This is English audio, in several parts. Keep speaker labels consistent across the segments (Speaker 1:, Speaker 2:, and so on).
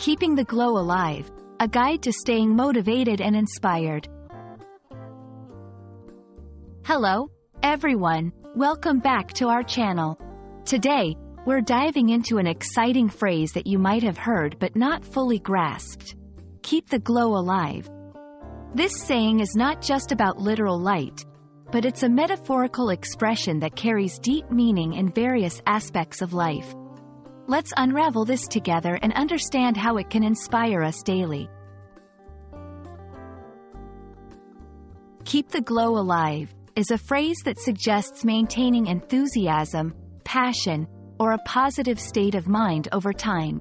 Speaker 1: Keeping the Glow Alive, a guide to staying motivated and inspired. Hello, everyone. Welcome back to our channel. Today, we're diving into an exciting phrase that you might have heard but not fully grasped. Keep the glow alive. This saying is not just about literal light, but it's a metaphorical expression that carries deep meaning in various aspects of life. Let's unravel this together and understand how it can inspire us daily. Keep the glow alive is a phrase that suggests maintaining enthusiasm, passion, or a positive state of mind over time.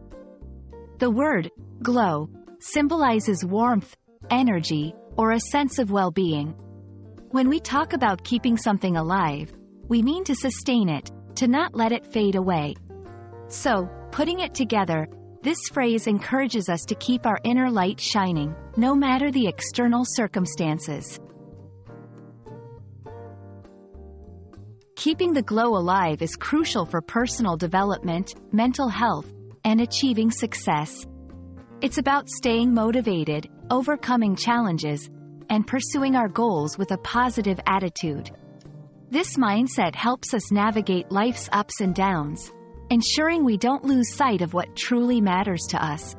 Speaker 1: The word glow symbolizes warmth, energy, or a sense of well-being. When we talk about keeping something alive, we mean to sustain it, to not let it fade away. So, putting it together, this phrase encourages us to keep our inner light shining, no matter the external circumstances. Keeping the glow alive is crucial for personal development, mental health, and achieving success. It's about staying motivated, overcoming challenges, and pursuing our goals with a positive attitude. This mindset helps us navigate life's ups and downs, ensuring we don't lose sight of what truly matters to us.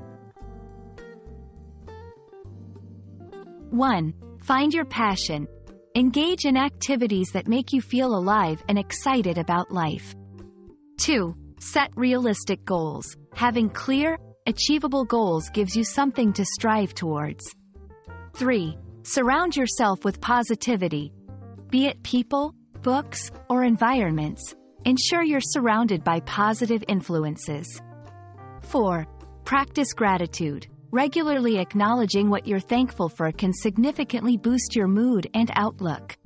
Speaker 1: 1. Find your passion. Engage in activities that make you feel alive and excited about life. 2. Set realistic goals. Having clear, achievable goals gives you something to strive towards. 3. Surround yourself with positivity. Be it people, books, or environments, ensure you're surrounded by positive influences. 4. Practice gratitude. Regularly acknowledging what you're thankful for can significantly boost your mood and outlook.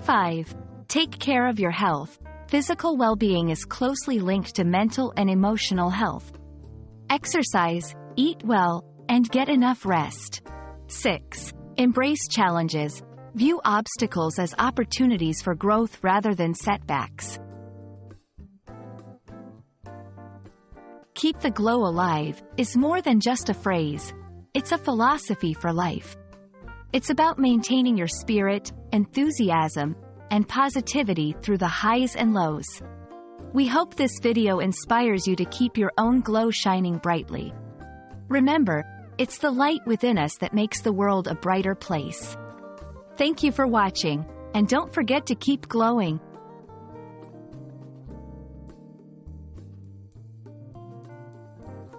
Speaker 1: 5. Take care of your health. Physical well-being is closely linked to mental and emotional health. Exercise, eat well, and get enough rest. 6. Embrace challenges. View obstacles as opportunities for growth rather than setbacks. Keep the glow alive is more than just a phrase. It's a philosophy for life. It's about maintaining your spirit, enthusiasm, and positivity through the highs and lows. We hope this video inspires you to keep your own glow shining brightly. Remember, it's the light within us that makes the world a brighter place. Thank you for watching, and don't forget to keep glowing.